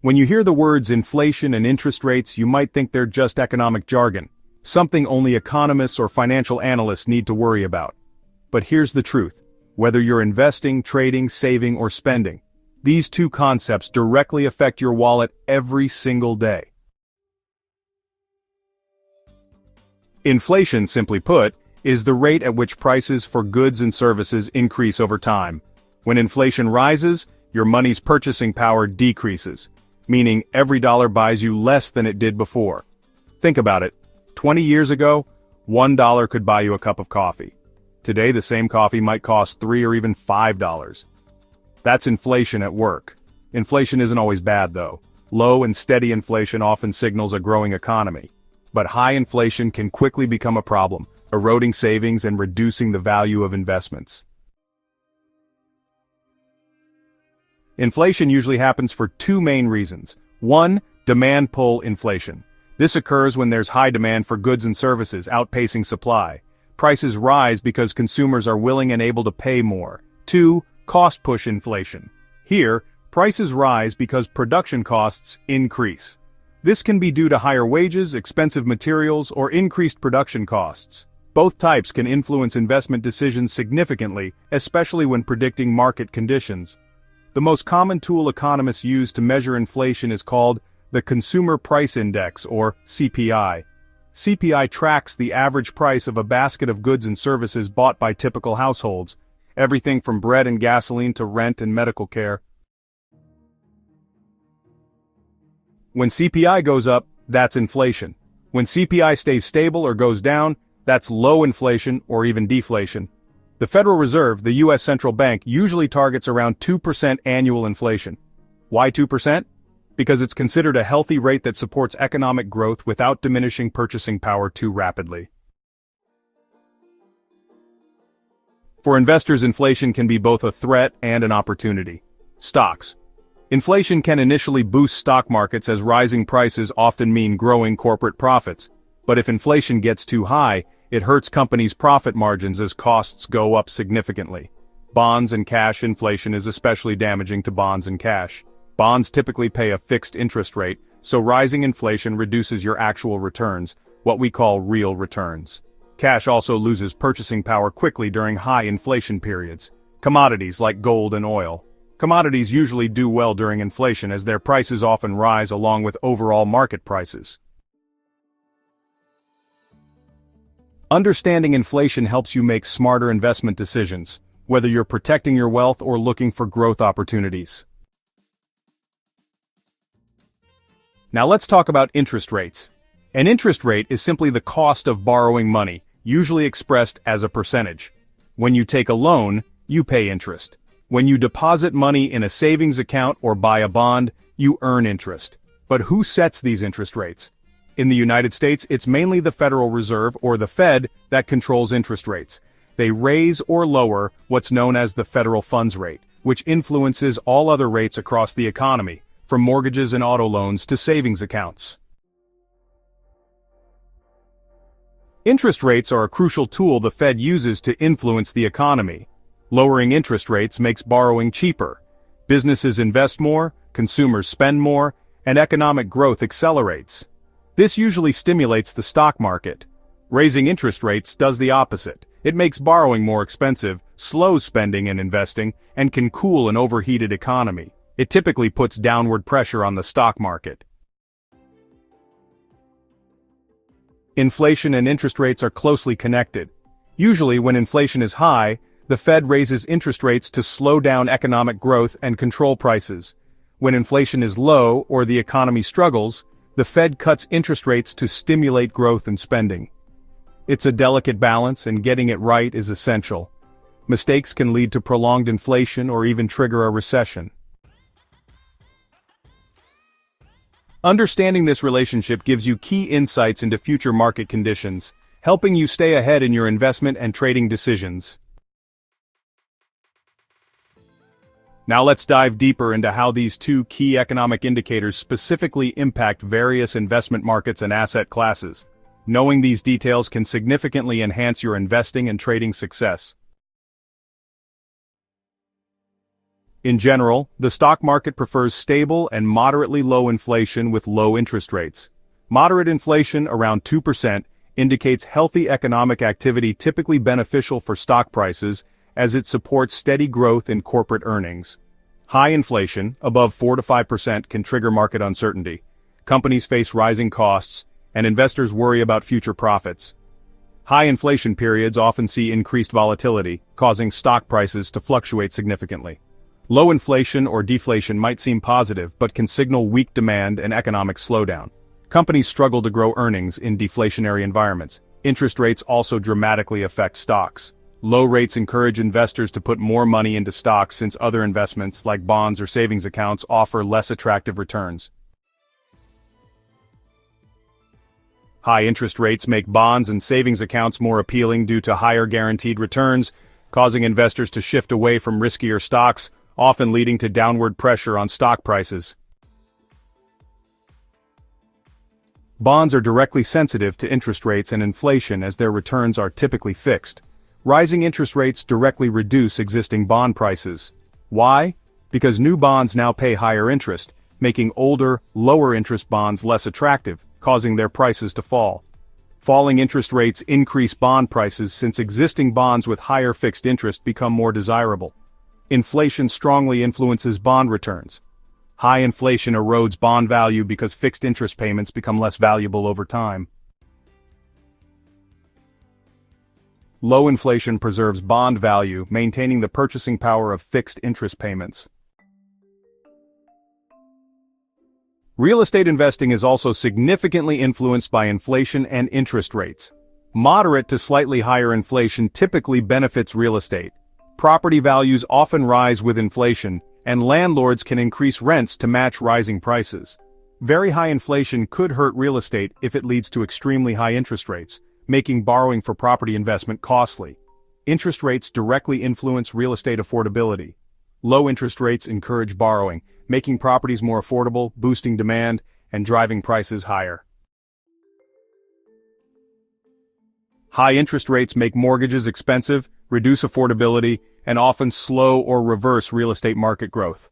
When you hear the words inflation and interest rates, you might think they're just economic jargon, something only economists or financial analysts need to worry about. But here's the truth. Whether you're investing, trading, saving, or spending, these two concepts directly affect your wallet every single day. Inflation, simply put, is the rate at which prices for goods and services increase over time. When inflation rises, your money's purchasing power decreases, meaning every dollar buys you less than it did before. Think about it. 20 years ago, $1 could buy you a cup of coffee. Today, the same coffee might cost $3 or even $5. That's inflation at work. Inflation isn't always bad, though. Low and steady inflation often signals a growing economy. But high inflation can quickly become a problem, eroding savings and reducing the value of investments. Inflation usually happens for two main reasons. One, demand pull inflation. This occurs when there's high demand for goods and services outpacing supply. Prices rise because consumers are willing and able to pay more. Two, cost push inflation. Here, prices rise because production costs increase. This can be due to higher wages, expensive materials, or increased production costs. Both types can influence investment decisions significantly, especially when predicting market conditions. The most common tool economists use to measure inflation is called the Consumer Price Index, or CPI. CPI tracks the average price of a basket of goods and services bought by typical households, everything from bread and gasoline to rent and medical care. When CPI goes up, that's inflation. When CPI stays stable or goes down, that's low inflation or even deflation. The Federal Reserve, the U.S. central bank, usually targets around 2% annual inflation. Why 2%? Because it's considered a healthy rate that supports economic growth without diminishing purchasing power too rapidly. For investors, inflation can be both a threat and an opportunity. Stocks. Inflation can initially boost stock markets as rising prices often mean growing corporate profits. But if inflation gets too high, it hurts companies' profit margins as costs go up significantly. Bonds and cash inflation is especially damaging to bonds and cash. Bonds typically pay a fixed interest rate, so rising inflation reduces your actual returns, what we call real returns. Cash also loses purchasing power quickly during high inflation periods. Commodities like gold and oil. Commodities usually do well during inflation as their prices often rise along with overall market prices. Understanding inflation helps you make smarter investment decisions, whether you're protecting your wealth or looking for growth opportunities. Now let's talk about interest rates. An interest rate is simply the cost of borrowing money, usually expressed as a percentage. When you take a loan, you pay interest. When you deposit money in a savings account or buy a bond, you earn interest. But who sets these interest rates? In the United States, it's mainly the Federal Reserve, or the Fed, that controls interest rates. They raise or lower what's known as the federal funds rate, which influences all other rates across the economy, from mortgages and auto loans to savings accounts. Interest rates are a crucial tool the Fed uses to influence the economy. Lowering interest rates makes borrowing cheaper. Businesses invest more, consumers spend more, and economic growth accelerates. This usually stimulates the stock market. Raising interest rates does the opposite. It makes borrowing more expensive, slows spending and investing, and can cool an overheated economy. It typically puts downward pressure on the stock market. Inflation and interest rates are closely connected. Usually, when inflation is high, the Fed raises interest rates to slow down economic growth and control prices. When inflation is low or the economy struggles, the Fed cuts interest rates to stimulate growth and spending. It's a delicate balance, and getting it right is essential. Mistakes can lead to prolonged inflation or even trigger a recession. Understanding this relationship gives you key insights into future market conditions, helping you stay ahead in your investment and trading decisions. Now let's dive deeper into how these two key economic indicators specifically impact various investment markets and asset classes. Knowing these details can significantly enhance your investing and trading success. In general, the stock market prefers stable and moderately low inflation with low interest rates. Moderate inflation, around 2%, indicates healthy economic activity typically beneficial for stock prices as it supports steady growth in corporate earnings. High inflation, above 4 to 5%, can trigger market uncertainty. Companies face rising costs, and investors worry about future profits. High inflation periods often see increased volatility, causing stock prices to fluctuate significantly. Low inflation or deflation might seem positive but can signal weak demand and economic slowdown. Companies struggle to grow earnings in deflationary environments. Interest rates also dramatically affect stocks. Low rates encourage investors to put more money into stocks since other investments like bonds or savings accounts offer less attractive returns. High interest rates make bonds and savings accounts more appealing due to higher guaranteed returns, causing investors to shift away from riskier stocks, often leading to downward pressure on stock prices. Bonds are directly sensitive to interest rates and inflation as their returns are typically fixed. Rising interest rates directly reduce existing bond prices. Why? Because new bonds now pay higher interest, making older, lower-interest bonds less attractive, causing their prices to fall. Falling interest rates increase bond prices since existing bonds with higher fixed interest become more desirable. Inflation strongly influences bond returns. High inflation erodes bond value because fixed interest payments become less valuable over time. Low inflation preserves bond value, maintaining the purchasing power of fixed interest payments. Real estate investing is also significantly influenced by inflation and interest rates. Moderate to slightly higher inflation typically benefits real estate. Property values often rise with inflation, and landlords can increase rents to match rising prices. Very high inflation could hurt real estate if it leads to extremely high interest rates, making borrowing for property investment costly. Interest rates directly influence real estate affordability. Low interest rates encourage borrowing, making properties more affordable, boosting demand, and driving prices higher. High interest rates make mortgages expensive, reduce affordability, and often slow or reverse real estate market growth.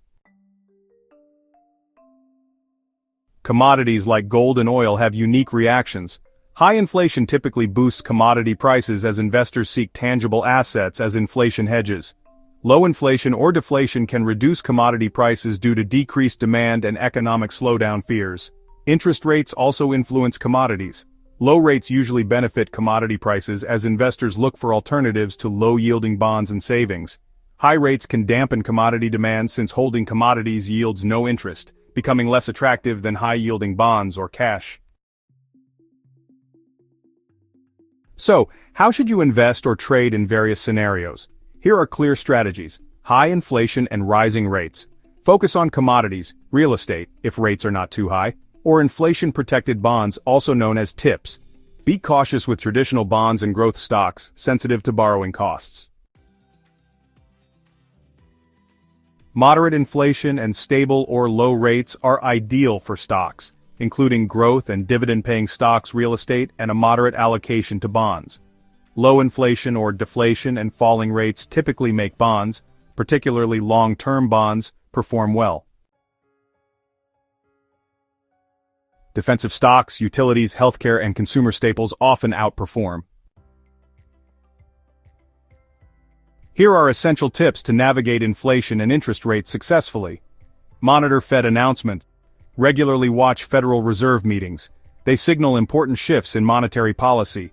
Commodities like gold and oil have unique reactions. High inflation typically boosts commodity prices as investors seek tangible assets as inflation hedges. Low inflation or deflation can reduce commodity prices due to decreased demand and economic slowdown fears. Interest rates also influence commodities. Low rates usually benefit commodity prices as investors look for alternatives to low-yielding bonds and savings. High rates can dampen commodity demand since holding commodities yields no interest, becoming less attractive than high-yielding bonds or cash. So, how should you invest or trade in various scenarios? Here are clear strategies: high inflation and rising rates. Focus on commodities, real estate, if rates are not too high, or inflation-protected bonds, also known as TIPS. Be cautious with traditional bonds and growth stocks, sensitive to borrowing costs. Moderate inflation and stable or low rates are ideal for stocks, including growth and dividend-paying stocks, real estate, and a moderate allocation to bonds. Low inflation or deflation and falling rates typically make bonds, particularly long-term bonds, perform well. Defensive stocks, utilities, healthcare, and consumer staples often outperform. Here are essential tips to navigate inflation and interest rates successfully. Monitor Fed announcements. Regularly watch Federal Reserve meetings. They signal important shifts in monetary policy.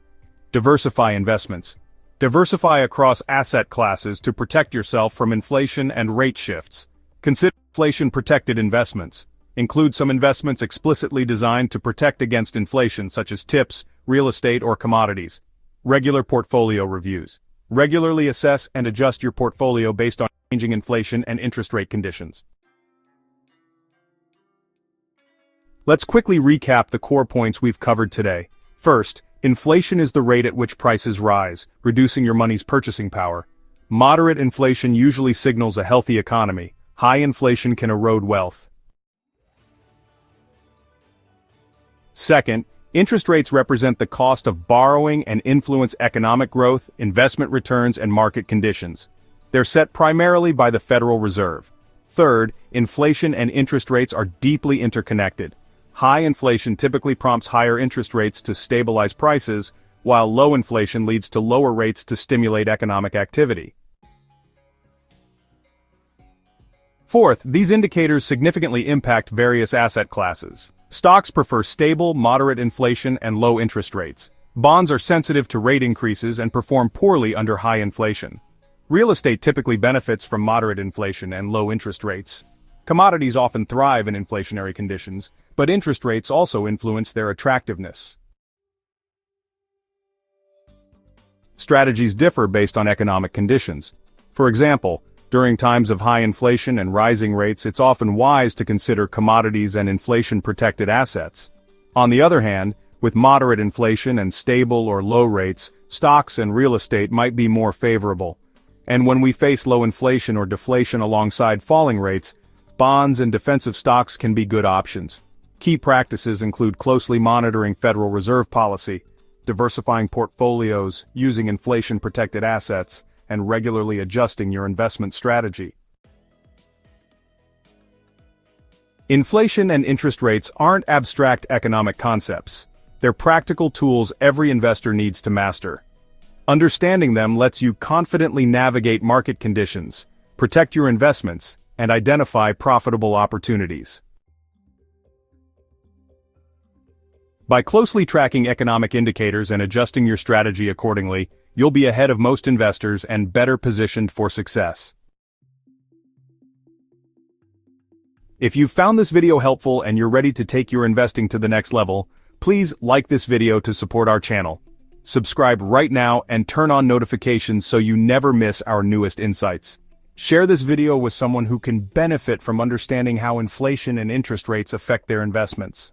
Diversify investments. Diversify across asset classes to protect yourself from inflation and rate shifts. Consider inflation-protected investments. Include some investments explicitly designed to protect against inflation, such as TIPS, real estate, or commodities. Regular portfolio reviews. Regularly assess and adjust your portfolio based on changing inflation and interest rate conditions. Let's quickly recap the core points we've covered today. First, inflation is the rate at which prices rise, reducing your money's purchasing power. Moderate inflation usually signals a healthy economy. High inflation can erode wealth. Second, interest rates represent the cost of borrowing and influence economic growth, investment returns, and market conditions. They're set primarily by the Federal Reserve. Third, inflation and interest rates are deeply interconnected. High inflation typically prompts higher interest rates to stabilize prices, while low inflation leads to lower rates to stimulate economic activity. Fourth, these indicators significantly impact various asset classes. Stocks prefer stable, moderate inflation and low interest rates. Bonds are sensitive to rate increases and perform poorly under high inflation. Real estate typically benefits from moderate inflation and low interest rates. Commodities often thrive in inflationary conditions, but interest rates also influence their attractiveness. Strategies differ based on economic conditions. For example, during times of high inflation and rising rates, it's often wise to consider commodities and inflation-protected assets. On the other hand, with moderate inflation and stable or low rates, stocks and real estate might be more favorable. And when we face low inflation or deflation alongside falling rates, bonds and defensive stocks can be good options. Key practices include closely monitoring Federal Reserve policy, diversifying portfolios, using inflation-protected assets, and regularly adjusting your investment strategy. Inflation and interest rates aren't abstract economic concepts. They're practical tools every investor needs to master. Understanding them lets you confidently navigate market conditions, protect your investments, and identify profitable opportunities. By closely tracking economic indicators and adjusting your strategy accordingly, you'll be ahead of most investors and better positioned for success. If you've found this video helpful and you're ready to take your investing to the next level, please like this video to support our channel. Subscribe right now and turn on notifications so you never miss our newest insights. Share this video with someone who can benefit from understanding how inflation and interest rates affect their investments.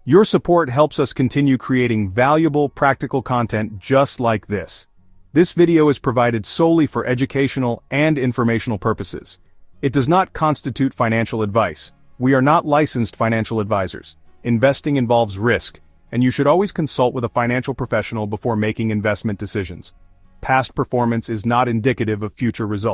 Your support helps us continue creating valuable, practical content just like this. This video is provided solely for educational and informational purposes. It does not constitute financial advice. We are not licensed financial advisors. Investing involves risk, and you should always consult with a financial professional before making investment decisions. Past performance is not indicative of future results.